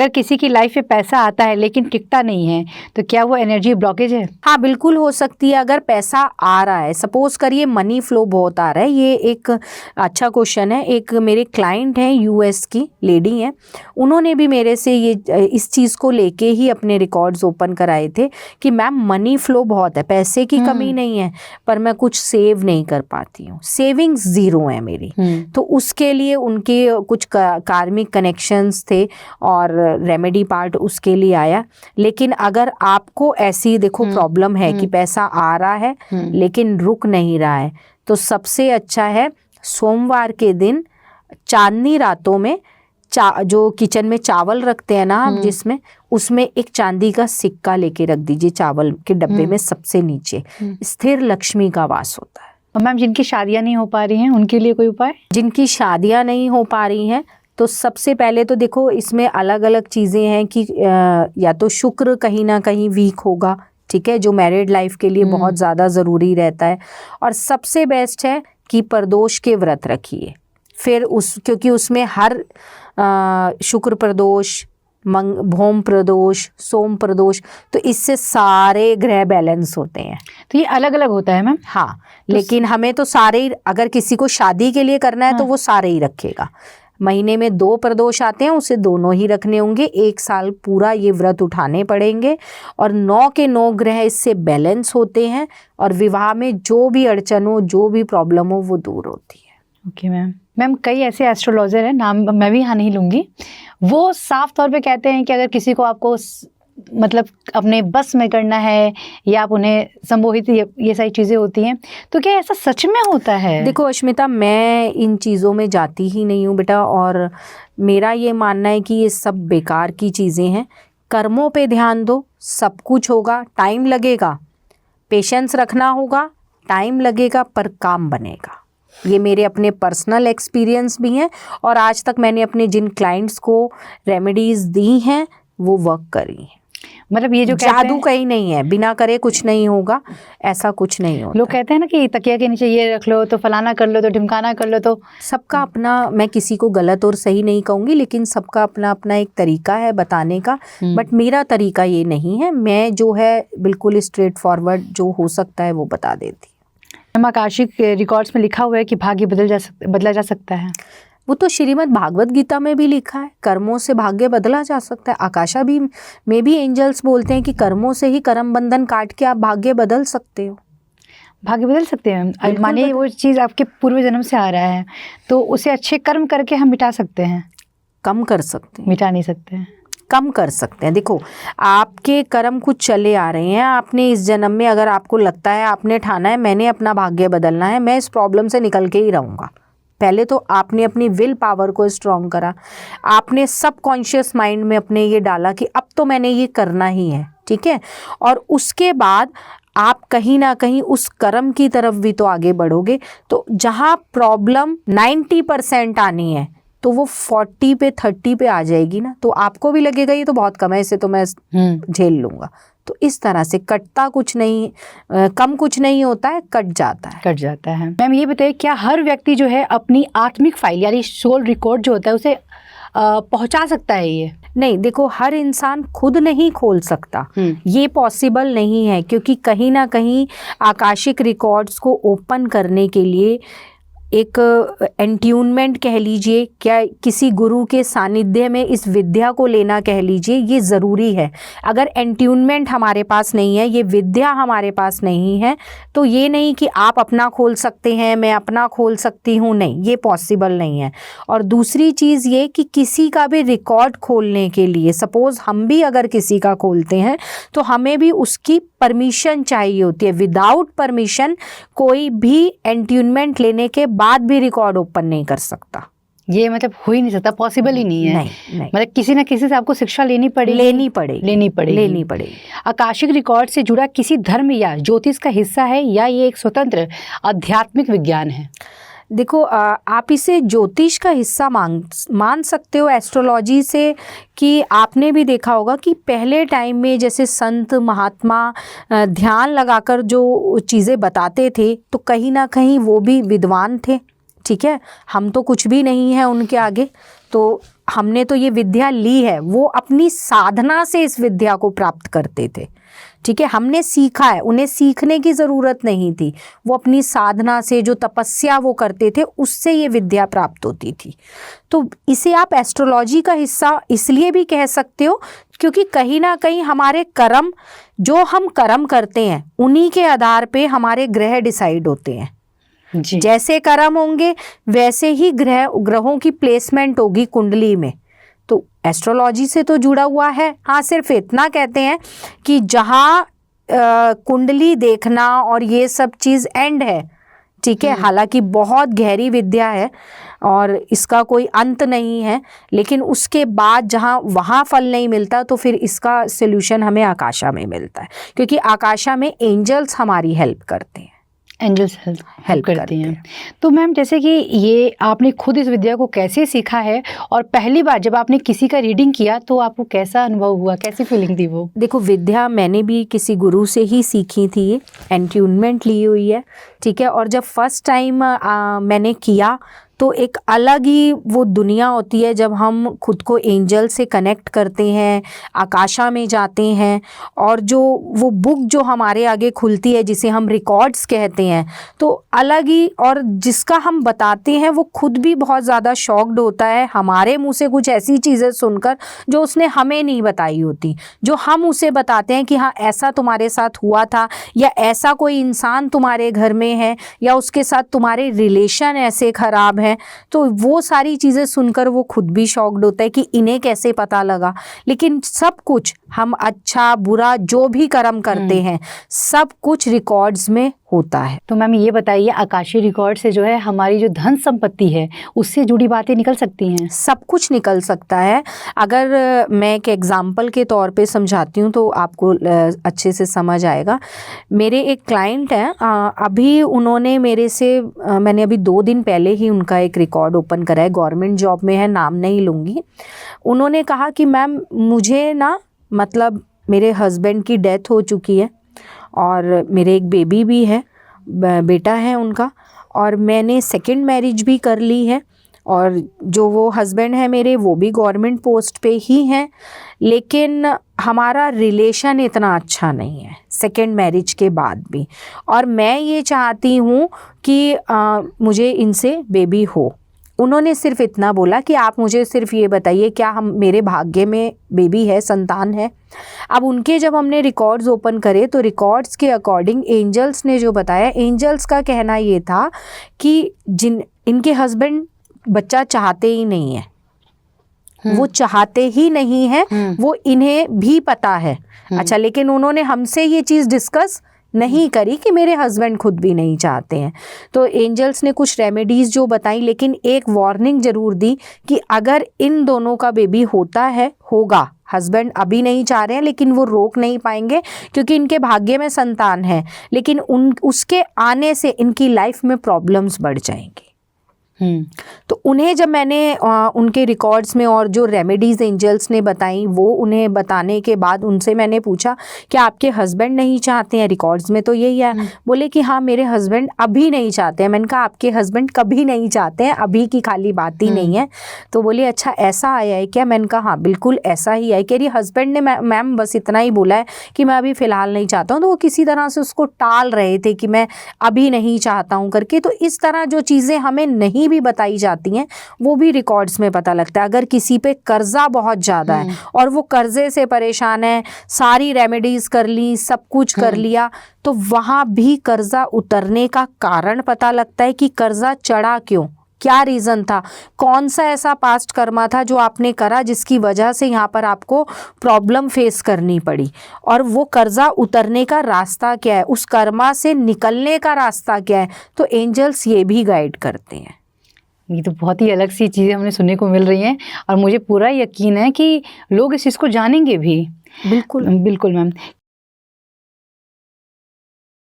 अगर किसी की लाइफ में पैसा आता है लेकिन टिकता नहीं है, तो क्या वो एनर्जी ब्लॉकेज है? हाँ, बिल्कुल हो सकती है। अगर पैसा आ रहा है, सपोज करिए मनी फ्लो बहुत आ रहा है, ये एक अच्छा क्वेश्चन है। एक मेरे क्लाइंट हैं, यूएस की लेडी हैं, उन्होंने भी मेरे से ये इस चीज़ को लेके ही अपने रिकॉर्ड्स ओपन कराए थे कि मैम मनी फ्लो बहुत है, पैसे की कमी नहीं है, पर मैं कुछ सेव नहीं कर पाती हूँ, सेविंग्स ज़ीरो है मेरी। तो उसके लिए उनके कुछ कार्मिक कनेक्शंस थे और रेमेडी पार्ट उसके लिए आया। लेकिन अगर आपको ऐसी देखो प्रॉब्लम है कि पैसा आ रहा है लेकिन रुक नहीं रहा है, तो सबसे अच्छा है सोमवार के दिन चांदनी रातों में जो किचन में चावल रखते हैं ना हम, जिसमें उसमें एक चांदी का सिक्का लेके रख दीजिए चावल के डब्बे में सबसे नीचे। स्थिर लक्ष्मी का वास होता है। और मैम जिनकी शादियां नहीं हो पा रही हैं उनके लिए कोई उपाय? जिनकी शादियां नहीं हो पा रही हैं तो सबसे पहले तो देखो इसमें अलग अलग चीज़ें हैं कि या तो शुक्र कहीं ना कहीं वीक होगा, ठीक है, जो मैरिड लाइफ के लिए बहुत ज़्यादा ज़रूरी रहता है। और सबसे बेस्ट है कि प्रदोष के व्रत रखिए, फिर क्योंकि उसमें हर शुक्र प्रदोष, भौम प्रदोष, सोम प्रदोष, तो इससे सारे ग्रह बैलेंस होते हैं। तो ये अलग अलग होता है मैम? हाँ, तो लेकिन हमें तो सारे ही, अगर किसी को शादी के लिए करना है तो वो सारे ही रखेगा। महीने में 2 प्रदोष आते हैं, उसे दोनों ही रखने होंगे, 1 साल पूरा ये व्रत उठाने पड़ेंगे। और 9 के 9 ग्रह इससे बैलेंस होते हैं और विवाह में जो भी अड़चन हो, जो भी प्रॉब्लम हो, वो दूर होती है। ओके मैम, कई ऐसे एस्ट्रोलॉजर हैं, नाम मैं भी यहाँ नहीं लूँगी, वो साफ तौर पे कहते हैं कि अगर किसी को आपको मतलब अपने बस में करना है या आप उन्हें संबोधित, ये सारी चीज़ें होती हैं, तो क्या ऐसा सच में होता है? देखो अश्मिता, मैं इन चीज़ों में जाती ही नहीं हूँ बेटा, और मेरा ये मानना है कि ये सब बेकार की चीज़ें हैं। कर्मों पे ध्यान दो, सब कुछ होगा, टाइम लगेगा, पेशेंस रखना होगा, टाइम लगेगा, पर काम बनेगा। ये मेरे अपने पर्सनल एक्सपीरियंस भी हैं और आज तक मैंने अपने जिन क्लाइंट्स को रेमेडीज़ दी हैं वो वर्क करी हैं। मतलब ये जो जादू कहीं नहीं है, बिना करे कुछ नहीं होगा, ऐसा कुछ नहीं होता। लोग कहते हैं ना कि तकिया के नीचे ये रख लो तो फलाना कर लो तो ढिमकाना कर लो, तो सबका अपना, मैं किसी को गलत और सही नहीं कहूँगी, लेकिन सबका अपना अपना एक तरीका है बताने का। बट मेरा तरीका ये नहीं है, मैं जो है बिल्कुल स्ट्रेट फॉरवर्ड जो हो सकता है वो बता देती। आकाशिक रिकॉर्ड्स में लिखा हुआ है कि भाग्य बदला जा सकता है। वो तो श्रीमद् भागवत गीता में भी लिखा है, कर्मों से भाग्य बदला जा सकता है। आकाशा भी में भी एंजल्स बोलते हैं कि कर्मों से ही कर्म बंधन काट के आप भाग्य बदल सकते हो। भाग्य बदल सकते हैं? मानिए वो चीज़ आपके पूर्व जन्म से आ रहा है, तो उसे अच्छे कर्म करके हम मिटा सकते हैं? कम कर सकते हैं, मिटा नहीं सकते हैं, कम कर सकते हैं। देखो आपके कर्म कुछ चले आ रहे हैं, आपने इस जन्म में अगर आपको लगता है, आपने ठाना है मैंने अपना भाग्य बदलना है, मैं इस प्रॉब्लम से निकल के ही रहूँगा, पहले तो आपने अपनी विल पावर को स्ट्रॉन्ग करा, आपने सबकॉन्शियस माइंड में अपने ये डाला कि अब तो मैंने ये करना ही है, ठीक है। और उसके बाद आप कहीं ना कहीं उस कर्म की तरफ भी तो आगे बढ़ोगे। तो जहाँ प्रॉब्लम 90% आनी है तो वो 40 पे 30 पे आ जाएगी ना, तो आपको भी लगेगा ये तो बहुत कम है, इसे तो मैं झेल लूँगा। तो इस तरह से कटता कुछ नहीं, कम कुछ नहीं होता है, कट जाता है। मैम ये बताइए, क्या हर व्यक्ति जो है अपनी आत्मिक फाइल यानी सोल रिकॉर्ड जो होता है उसे पहुंचा सकता है? ये नहीं, देखो हर इंसान खुद नहीं खोल सकता, ये पॉसिबल नहीं है, क्योंकि कहीं ना कहीं आकाशिक रिकॉर्ड्स को ओपन करने के लिए एक एंट्यूनमेंट कह लीजिए, क्या किसी गुरु के सानिध्य में इस विद्या को लेना कह लीजिए, ये ज़रूरी है। अगर एंट्यूनमेंट हमारे पास नहीं है, ये विद्या हमारे पास नहीं है, तो ये नहीं कि आप अपना खोल सकते हैं, मैं अपना खोल सकती हूँ, नहीं, ये पॉसिबल नहीं है। और दूसरी चीज़ ये कि किसी का भी रिकॉर्ड खोलने के लिए, सपोज़ हम भी अगर किसी का खोलते हैं तो हमें भी उसकी परमिशन चाहिए होती है। विदाउट परमिशन कोई भी एंट्यूनमेंट लेने के बाद भी रिकॉर्ड ओपन नहीं कर सकता। ये मतलब हो ही नहीं सकता, पॉसिबल ही नहीं है। नहीं। मतलब किसी ना किसी से आपको शिक्षा लेनी पड़ेगी। आकाशिक रिकॉर्ड से जुड़ा किसी धर्म या ज्योतिष का हिस्सा है या ये एक स्वतंत्र आध्यात्मिक विज्ञान है? देखो आप इसे ज्योतिष का हिस्सा मान सकते हो, एस्ट्रोलॉजी से, कि आपने भी देखा होगा कि पहले टाइम में जैसे संत महात्मा ध्यान लगाकर जो चीज़ें बताते थे तो कहीं ना कहीं वो भी विद्वान थे, ठीक है। हम तो कुछ भी नहीं है उनके आगे, तो हमने तो ये विद्या ली है, वो अपनी साधना से इस विद्या को प्राप्त करते थे। ठीक है, हमने सीखा है, उन्हें सीखने की ज़रूरत नहीं थी, वो अपनी साधना से, जो तपस्या वो करते थे, उससे ये विद्या प्राप्त होती थी। तो इसे आप एस्ट्रोलॉजी का हिस्सा इसलिए भी कह सकते हो क्योंकि कहीं ना कहीं हमारे कर्म, जो हम कर्म करते हैं, उन्हीं के आधार पे हमारे ग्रह डिसाइड होते हैं। जी। जैसे कर्म होंगे वैसे ही ग्रहों की प्लेसमेंट होगी कुंडली में। तो एस्ट्रोलॉजी से तो जुड़ा हुआ है। हाँ, सिर्फ इतना कहते हैं कि जहाँ कुंडली देखना और ये सब चीज़ एंड है, ठीक है, हालांकि बहुत गहरी विद्या है और इसका कोई अंत नहीं है, लेकिन उसके बाद जहाँ वहाँ फल नहीं मिलता तो फिर इसका सल्यूशन हमें आकाशा में मिलता है, क्योंकि आकाशा में एंजल्स हमारी हेल्प करते हैं। एंजल्स हेल्प करती हैं। तो मैम, जैसे कि ये आपने खुद इस विद्या को कैसे सीखा है, और पहली बार जब आपने किसी का रीडिंग किया तो आपको कैसा अनुभव हुआ, कैसी फीलिंग थी वो? देखो, विद्या मैंने भी किसी गुरु से ही सीखी थी, ये एंट्यूनमेंट ली हुई है, ठीक है। और जब फर्स्ट टाइम मैंने किया तो एक अलग ही वो दुनिया होती है जब हम खुद को एंजल से कनेक्ट करते हैं, आकाशा में जाते हैं, और जो वो बुक जो हमारे आगे खुलती है जिसे हम रिकॉर्ड्स कहते हैं, तो अलग ही, और जिसका हम बताते हैं वो खुद भी बहुत ज़्यादा शॉक्ड होता है हमारे मुंह से कुछ ऐसी चीज़ें सुनकर जो उसने हमें नहीं बताई होती, जो हम उसे बताते हैं कि हाँ ऐसा तुम्हारे साथ हुआ था, या ऐसा कोई इंसान तुम्हारे घर में है, या उसके साथ तुम्हारे रिलेशन ऐसे ख़राब है। तो वो सारी चीज़ें सुनकर वो खुद भी शॉक्ड होता है कि इन्हें कैसे पता लगा। लेकिन सब कुछ, हम अच्छा बुरा जो भी कर्म करते हैं, सब कुछ रिकॉर्ड्स में होता है। तो मैम ये बताइए, आकाशीय रिकॉर्ड से जो है हमारी जो धन संपत्ति है उससे जुड़ी बातें निकल सकती हैं? सब कुछ निकल सकता है। अगर मैं एक एग्जाम्पल के तौर पे समझाती हूँ तो आपको अच्छे से समझ आएगा। मेरे एक क्लाइंट हैं, अभी उन्होंने मेरे से, मैंने अभी 2 दिन पहले ही उनका एक रिकॉर्ड ओपन करा है, गवर्नमेंट जॉब में है, नाम नहीं लूँगी। उन्होंने कहा कि मैम मुझे ना, मतलब मेरे हस्बैंड की डेथ हो चुकी है और मेरे एक बेबी भी है, बेटा है उनका, और मैंने सेकंड मैरिज भी कर ली है, और जो वो हस्बैंड है मेरे वो भी गवर्नमेंट पोस्ट पे ही हैं, लेकिन हमारा रिलेशन इतना अच्छा नहीं है सेकंड मैरिज के बाद भी, और मैं ये चाहती हूँ कि मुझे इनसे बेबी हो। उन्होंने सिर्फ इतना बोला कि आप मुझे सिर्फ ये बताइए क्या हम, मेरे भाग्य में बेबी है, संतान है। अब उनके जब हमने रिकॉर्ड्स ओपन करे तो रिकॉर्ड्स के अकॉर्डिंग एंजल्स ने जो बताया, एंजल्स का कहना ये था कि इनके हस्बैंड बच्चा चाहते ही नहीं है, वो चाहते ही नहीं है, वो इन्हें भी पता है। अच्छा, लेकिन उन्होंने हमसे ये चीज़ डिस्कस नहीं करी कि मेरे हस्बैंड खुद भी नहीं चाहते हैं। तो एंजल्स ने कुछ रेमेडीज़ जो बताई, लेकिन एक वार्निंग ज़रूर दी कि अगर इन दोनों का बेबी होता है, होगा, हस्बैंड अभी नहीं चाह रहे हैं लेकिन वो रोक नहीं पाएंगे क्योंकि इनके भाग्य में संतान है, लेकिन उसके आने से इनकी लाइफ में प्रॉब्लम्स बढ़ जाएंगी। तो उन्हें जब मैंने उनके रिकॉर्ड्स में और जो रेमेडीज़ एंजल्स ने बताई वो उन्हें बताने के बाद उनसे मैंने पूछा कि आपके हस्बैंड नहीं चाहते हैं? रिकॉर्ड्स में तो यही है। बोले कि हाँ मेरे हस्बैंड अभी नहीं चाहते हैं। मैंने कहा आपके हस्बैंड कभी नहीं चाहते हैं, अभी की खाली बात ही नहीं है। तो बोले अच्छा ऐसा आया है क्या? मैंने कहा हाँ बिल्कुल ऐसा ही है। कह रही हस्बैंड ने मैम बस इतना ही बोला है कि मैं अभी फ़िलहाल नहीं चाहता हूँ। तो वो किसी तरह से उसको टाल रहे थे कि मैं अभी नहीं चाहता हूँ करके। तो इस तरह जो चीज़ें हमें नहीं भी बताई जाती हैं वो भी रिकॉर्ड्स में पता लगता है। अगर किसी पे कर्जा बहुत ज़्यादा है और वो कर्जे से परेशान है, सारी रेमेडीज़ कर ली, सब कुछ कर लिया, तो वहाँ भी कर्जा उतरने का कारण पता लगता है कि कर्जा चढ़ा क्यों, क्या रीज़न था, कौन सा ऐसा पास्ट कर्मा था जो आपने करा जिसकी वजह से यहाँ पर आपको प्रॉब्लम फेस करनी पड़ी, और वो कर्जा उतरने का रास्ता क्या है, उस कर्मा से निकलने का रास्ता क्या है। तो एंजल्स ये भी गाइड करते हैं। ये तो बहुत ही अलग सी चीज़ें हमें सुनने को मिल रही हैं और मुझे पूरा यकीन है कि लोग इस चीज़ को जानेंगे भी। बिल्कुल बिल्कुल मैम।